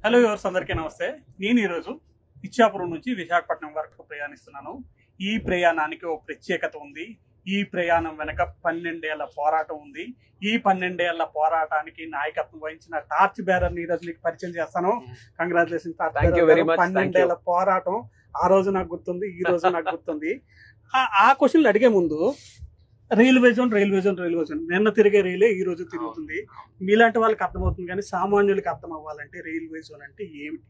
Hello viewers, అందరికీ నమస్తే. నేను ఈరోజు ఇచ్చాపురం నుంచి విశాఖపట్నం వరకు ప్రయాణిస్తున్నాను. ఈ ప్రయాణానికి ఓ ప్రత్యేకత ఉంది. ఈ ప్రయాణం వెనక 12 ఏళ్ల పోరాటం ఉంది. ఈ 12 ఏళ్ల పోరాటానికి నాయకత్వం వహించిన టార్చ్ బేరర్ని ఈరోజు మీకు పరిచయం చేస్తాను. Congratulation torch bearer. 12 ఏళ్ల పోరాటం ఆ రోజు నాకు గుర్తుంది, ఈ రోజు నాకు గుర్తుంది. ఆ క్వశ్చన్లు అడిగే ముందు రైల్వే జోన్ నిన్న తిరిగే రైలే ఈ రోజు తిరుగుతుంది. మీలాంటి వాళ్ళకి అర్థమవుతుంది, కానీ సామాన్యులకి అర్థం అవ్వాలంటే రైల్వే జోన్ అంటే ఏమిటి?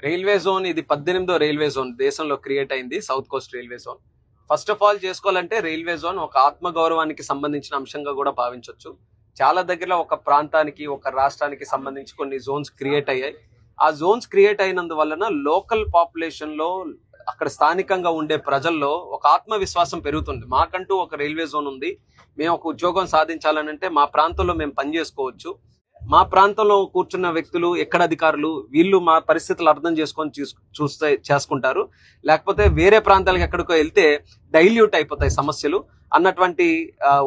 రైల్వే జోన్ ఇది 18వ రైల్వే జోన్ దేశంలో క్రియేట్ అయింది, south Coast railway zone. First of all చేసుకోవాలంటే రైల్వే జోన్ ఒక ఆత్మ గౌరవానికి సంబంధించిన అంశంగా కూడా భావించవచ్చు. చాలా దగ్గర ఒక ప్రాంతానికి, ఒక రాష్ట్రానికి సంబంధించి కొన్ని జోన్స్ క్రియేట్ అయ్యాయి. ఆ జోన్స్ క్రియేట్ అయినందువలన లోకల్ పాపులేషన్ లో, అక్కడ స్థానికంగా ఉండే ప్రజల్లో ఒక ఆత్మవిశ్వాసం పెరుగుతుంది. మాకంటూ ఒక రైల్వే జోన్ ఉంది, మేము ఒక ఉద్యోగం సాధించాలనంటే మా ప్రాంతంలో మేము పనిచేసుకోవచ్చు. మా ప్రాంతంలో కూర్చున్న వ్యక్తులు, ఎక్కడ అధికారులు, వీళ్ళు మా పరిస్థితులు అర్థం చేసుకొని చేసుకుంటారు. లేకపోతే వేరే ప్రాంతాలకు ఎక్కడికో వెళ్తే డైల్యూట్ అయిపోతాయి సమస్యలు అన్నటువంటి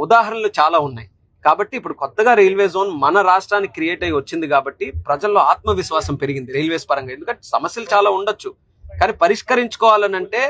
ఉదాహరణలు చాలా ఉన్నాయి. కాబట్టి ఇప్పుడు కొత్తగా రైల్వే జోన్ మన రాష్ట్రానికి క్రియేట్ అయ్యి వచ్చింది కాబట్టి ప్రజల్లో ఆత్మవిశ్వాసం పెరిగింది రైల్వేస్ పరంగా. ఎందుకంటే సమస్యలు చాలా ఉండొచ్చు, కానీ పరిష్కరించుకోవాలనంటే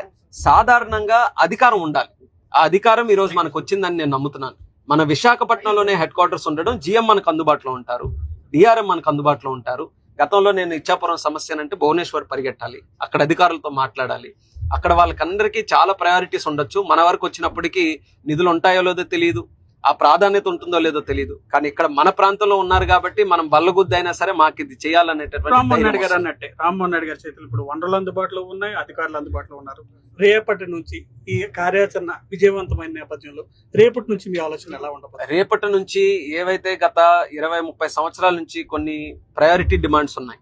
సాధారణంగా అధికారం ఉండాలి. ఆ అధికారం ఈ రోజు మనకు వచ్చిందని నేను నమ్ముతున్నాను. మన విశాఖపట్నంలోనే హెడ్ క్వార్టర్స్ ఉండడం, జిఎం మనకు అందుబాటులో ఉంటారు, డిఆర్ఎం మనకు అందుబాటులో ఉంటారు. గతంలో నేను ఇచ్చాపురం సమస్య అంటే భువనేశ్వర్ పరిగెట్టాలి, అక్కడ అధికారులతో మాట్లాడాలి. అక్కడ వాళ్ళకందరికీ చాలా ప్రయారిటీస్ ఉండొచ్చు. మన వరకు వచ్చినప్పటికీ నిధులు ఉంటాయో లేదో తెలియదు, ఆ ప్రాధాన్యత ఉంటుందో లేదో తెలియదు. కానీ ఇక్కడ మన ప్రాంతంలో ఉన్నారు కాబట్టి మనం బల్లగుద్ది అయినా సరే మాకు ఇది చేయాలనేటటువంటి రామ్మోహన్ రెడ్డి గారు అన్నట్టే, రామ్మోహన్ రెడ్డి గారి చేతులు ఇప్పుడు వనరులు అందుబాటులో ఉన్నాయి, అధికారులు అందుబాటులో ఉన్నారు. రేపటి నుంచి ఈ కార్యాచరణ విజయవంతమైన నేపథ్యంలో రేపటి నుంచి మీ ఆలోచన ఎలా ఉండబోతుంది? రేపటి నుంచి ఏవైతే గత 20-30 సంవత్సరాల నుంచి కొన్ని ప్రయారిటీ డిమాండ్స్ ఉన్నాయి,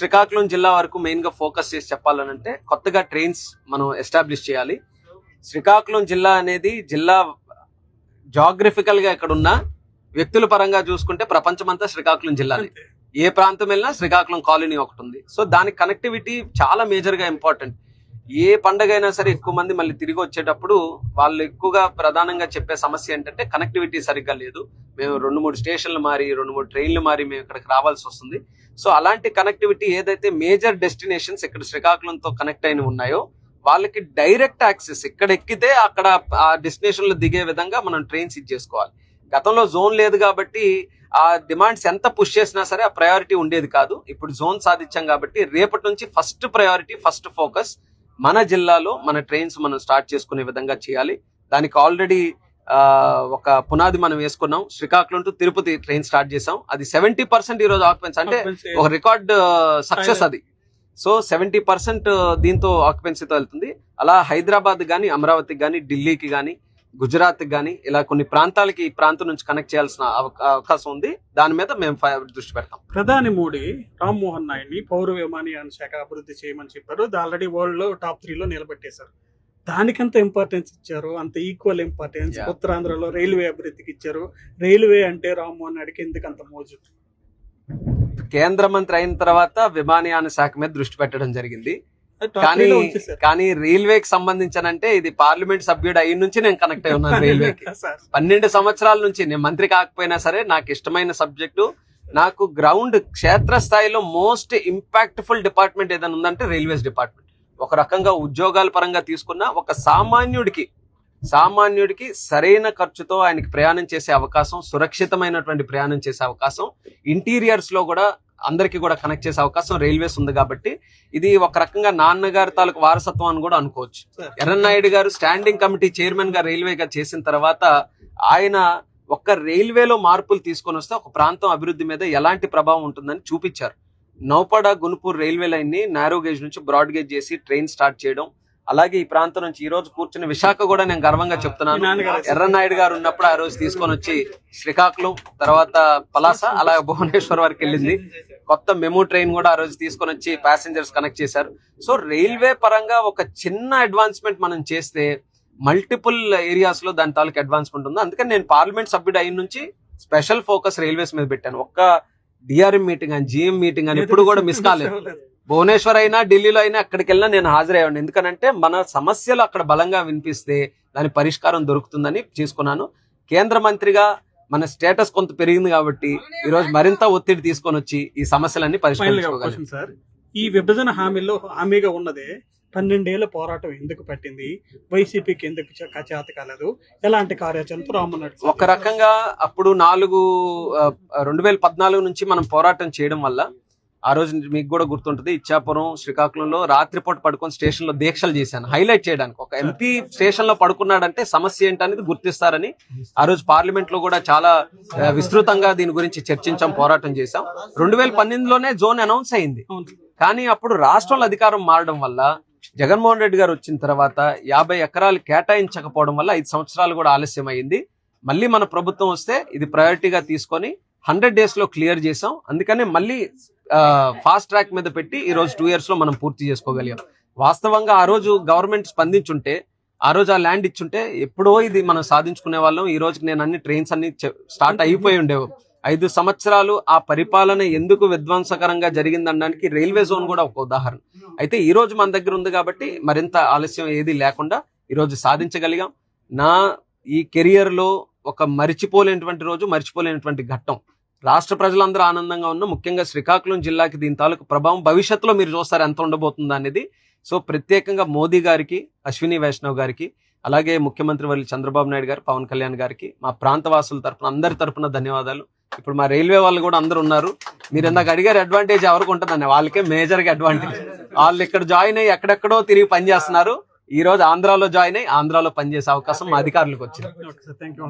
శ్రీకాకుళం జిల్లా వరకు మెయిన్ గా ఫోకస్ చేసి చెప్పాలనంటే కొత్తగా ట్రైన్స్ మనం ఎస్టాబ్లిష్ చేయాలి. శ్రీకాకుళం జిల్లా అనేది జిల్లా జాగ్రఫికల్ గా ఎక్కడున్నా వ్యక్తుల పరంగా చూసుకుంటే ప్రపంచమంతా శ్రీకాకుళం జిల్లానే. ఏ ప్రాంతం వెళ్ళినా శ్రీకాకుళం కాలనీ ఒకటి ఉంది. సో దానికి కనెక్టివిటీ చాలా మేజర్ గా ఇంపార్టెంట్. ఏ పండగ అయినా సరే ఎక్కువ మంది మళ్ళీ తిరిగి వచ్చేటప్పుడు వాళ్ళు ఎక్కువగా ప్రధానంగా చెప్పే సమస్య ఏంటంటే కనెక్టివిటీ సరిగ్గా లేదు, మేము 2-3 స్టేషన్లు మారి 2-3 ట్రైన్లు మారి మేము ఇక్కడికి రావాల్సి వస్తుంది. సో అలాంటి కనెక్టివిటీ ఏదైతే మేజర్ డెస్టినేషన్స్ ఇక్కడ శ్రీకాకుళంతో కనెక్ట్ అయిన ఉన్నాయో వాళ్ళకి డైరెక్ట్ యాక్సెస్, ఇక్కడ ఎక్కితే అక్కడ ఆ డెస్టినేషన్ లో దిగే విధంగా మనం ట్రైన్స్ ఇచ్చేసుకోవాలి. గతంలో జోన్ లేదు కాబట్టి ఆ డిమాండ్స్ ఎంత పుష్ చేసినా సరే ఆ ప్రయారిటీ ఉండేది కాదు. ఇప్పుడు జోన్ సాధించాం కాబట్టి రేపటి నుంచి ఫస్ట్ ప్రయారిటీ, ఫస్ట్ ఫోకస్ మన జిల్లాలో మన ట్రైన్స్ మనం స్టార్ట్ చేసుకునే విధంగా చేయాలి. దానికి ఆల్రెడీ ఒక పునాది మనం వేసుకున్నాం. Srikakulam to Tirupati train start చేసాం. అది 70% ఈ రోజు ఆక్యుపెన్సీ, అంటే ఒక రికార్డ్ సక్సెస్ అది. సో 70% దీంతో ఆక్యుపెన్సీతో వెళ్తుంది. అలా హైదరాబాద్ గానీ, అమరావతికి గానీ, ఢిల్లీకి గానీ, గుజరాత్ గానీ ఇలా కొన్ని ప్రాంతాలకి ఈ ప్రాంతం నుంచి కనెక్ట్ చేయాల్సిన అవకాశం ఉంది. దాని మీద మేము దృష్టి పెడతాం. ప్రధాని మోడీ రామ్మోహన్ నాయుడిని పౌర విమానయాన శాఖ అభివృద్ధి చేయమని చెప్పారు. ఆల్రెడీ వరల్డ్ లో టాప్ 3లో నిలబెట్టేశారు. దానికంత ఇంపార్టెన్స్ ఇచ్చారు, అంత ఈక్వల్ ఇంపార్టెన్స్ ఉత్తరాంధ్రలో రైల్వే అభివృద్ధికి ఇచ్చారు. రైల్వే అంటే రామ్మోహన్ నాయుడికి ఎందుకు అంత మోజు? కేంద్ర మంత్రి అయిన తర్వాత విమానయాన శాఖ మీద దృష్టి పెట్టడం జరిగింది. కానీ రైల్వేకి సంబంధించనంటే ఇది పార్లమెంట్ సభ్యుడు అయిన నుంచి నేను కనెక్ట్ అయి ఉన్నాను రైల్వేకి. 12 సంవత్సరాల నుంచి నేను మంత్రి కాకపోయినా సరే నాకు ఇష్టమైన సబ్జెక్టు. నాకు గ్రౌండ్ క్షేత్రస్థాయిలో మోస్ట్ ఇంపాక్ట్ఫుల్ డిపార్ట్మెంట్ ఏదైనా ఉందంటే రైల్వేస్ డిపార్ట్మెంట్. ఒక రకంగా ఉద్యోగాల పరంగా తీసుకున్న ఒక సామాన్యుడికి సరైన ఖర్చుతో ఆయనకి ప్రయాణం చేసే అవకాశం, సురక్షితమైనటువంటి ప్రయాణం చేసే అవకాశం, ఇంటీరియర్స్ లో కూడా అందరికి కూడా కనెక్ట్ చేసే అవకాశం రైల్వేస్ ఉంది. కాబట్టి ఇది ఒక రకంగా నాన్నగారి తాలూకు వారసత్వం అని కూడా అనుకోవచ్చు. ఎర్రన్నాయుడు గారు స్టాండింగ్ కమిటీ చైర్మన్ గా రైల్వేగా చేసిన తర్వాత ఆయన ఒక్క రైల్వేలో మార్పులు తీసుకొని వస్తే ఒక ప్రాంతం అభివృద్ధి మీద ఎలాంటి ప్రభావం ఉంటుందని చూపించారు. నౌపడ గునుపూర్ రైల్వే లైన్ ని నారో గేజ్ నుంచి బ్రాడ్ గేజ్ చేసి ట్రైన్ స్టార్ట్ చేయడం, అలాగే ఈ ప్రాంతం నుంచి ఈ రోజు కూర్చుని విశాఖ కూడా నేను గర్వంగా చెప్తున్నాను. ఎర్రన్నాయుడు గారు ఉన్నప్పుడు ఆ రోజు తీసుకొని వచ్చి శ్రీకాకుళం, తర్వాత పలాస, అలాగే భువనేశ్వర్ వరకు వెళ్ళింది. కొత్త మెమూ ట్రైన్ కూడా ఆ రోజు తీసుకొని వచ్చి ప్యాసింజర్స్ కనెక్ట్ చేశారు. సో రైల్వే పరంగా ఒక చిన్న అడ్వాన్స్మెంట్ మనం చేస్తే మల్టిపుల్ ఏరియాస్ లో దాని తాలూకు అడ్వాన్స్మెంట్ ఉంది. అందుకని నేను పార్లమెంట్ సభ్యుడు అయిన నుంచి స్పెషల్ ఫోకస్ రైల్వేస్ మీద పెట్టాను. ఒక్క డిఆర్ఎం మీటింగ్ అని, జిఎం మీటింగ్ అని ఎప్పుడు కూడా మిస్ కాలేదు. భువనేశ్వర్ అయినా, ఢిల్లీలో అయినా ఎక్కడికి వెళ్ళినా నేను హాజరయ్యాను. ఎందుకనంటే మన సమస్యలు అక్కడ బలంగా వినిపిస్తే దాని పరిష్కారం దొరుకుతుందని చేసుకున్నాను. కేంద్ర మంత్రిగా మన స్టేటస్ కొంత పెరిగింది కాబట్టి ఈ రోజు మరింత ఒత్తిడి తీసుకొని వచ్చి ఈ సమస్యలన్నీ ఫైనల్ గా ఒక పరిష్కరించుకోగలం. క్వశ్చన్ సార్, ఈ విభజన హామీలో హామీగా ఉన్నదే 12 ఏళ్ల పోరాటం ఎందుకు పట్టింది? వైసీపీకి ఎందుకు చేత కాలేదు? ఎలాంటి కార్యాచరణతో రామన్నాడు? ఒక రకంగా అప్పుడు 2014 నుంచి మనం పోరాటం చేయడం వల్ల ఆ రోజు మీకు కూడా గుర్తుంటుంది, ఇచ్చాపురం శ్రీకాకుళంలో రాత్రిపూట పడుకొని స్టేషన్ లో దీక్షలు చేశాను హైలైట్ చేయడానికి. ఒక ఎంపీ స్టేషన్ లో పడుకున్నాడంటే సమస్య ఏంటనేది గుర్తిస్తారని ఆ రోజు పార్లమెంట్ లో కూడా చాలా విస్తృతంగా దీని గురించి చర్చించాం, పోరాటం చేశాం. 2018లోనే జోన్ అనౌన్స్ అయింది. కానీ అప్పుడు రాష్ట్రంలో అధికారం మారడం వల్ల జగన్మోహన్ రెడ్డి గారు వచ్చిన తర్వాత 50 ఎకరాలు కేటాయించకపోవడం వల్ల 5 సంవత్సరాలు కూడా ఆలస్యం అయింది. మళ్ళీ మన ప్రభుత్వం వస్తే ఇది ప్రయారిటీగా తీసుకొని 100 days లో క్లియర్ చేసాం. అందుకనే మళ్ళీ ఫాస్ట్ ట్రాక్ మీద పెట్టి ఈ రోజు 2 years లో మనం పూర్తి చేసుకోగలిగాం. వాస్తవంగా ఆ రోజు గవర్నమెంట్ స్పందించుంటే, ఆ రోజు ఆ ల్యాండ్ ఇచ్చుంటే ఎప్పుడో ఇది మనం సాధించుకునే వాళ్ళం. ఈ రోజుకి నేను అన్ని ట్రైన్స్ అన్ని స్టార్ట్ అయిపోయి ఉండేవి. 5 సంవత్సరాలు ఆ పరిపాలన ఎందుకు విధ్వంసకరంగా జరిగిందనడానికి రైల్వే జోన్ కూడా ఒక ఉదాహరణ. అయితే ఈ రోజు మన దగ్గర ఉంది కాబట్టి మరింత ఆలస్యం ఏది లేకుండా ఈ రోజు సాధించగలిగాం. నా ఈ కెరియర్ లో ఒక మరిచిపోలేనటువంటి రోజు, మరిచిపోలేనటువంటి ఘట్టం. రాష్ట్ర ప్రజలందరూ ఆనందంగా ఉన్న, ముఖ్యంగా శ్రీకాకుళం జిల్లాకి దీని తాలూకు ప్రభావం భవిష్యత్తులో మీరు చూస్తారు ఎంత ఉండబోతుంది అనేది. సో ప్రత్యేకంగా మోదీ గారికి, అశ్విని వైష్ణవ్ గారికి, అలాగే ముఖ్యమంత్రి వర్యులు చంద్రబాబు నాయుడు గారు, పవన్ కళ్యాణ్ గారికి, మా ప్రాంతవాసుల తరపున అందరి తరపున ధన్యవాదాలు. ఇప్పుడు మా రైల్వే వాళ్ళు కూడా అందరూ ఉన్నారు. మీరు ఇందాక అడిగారు అడ్వాంటేజ్ ఎవరికి ఉంటుందని, వాళ్ళకే మేజర్ గా అడ్వాంటేజ్. వాళ్ళు ఇక్కడ జాయిన్ అయ్యి ఎక్కడెక్కడో తిరిగి పనిచేస్తున్నారు. ఈ రోజు ఆంధ్రాలో జాయిన్ అయ్యి ఆంధ్రాలో పనిచేసే అవకాశం మా అధికారులకు వచ్చింది. Thank you.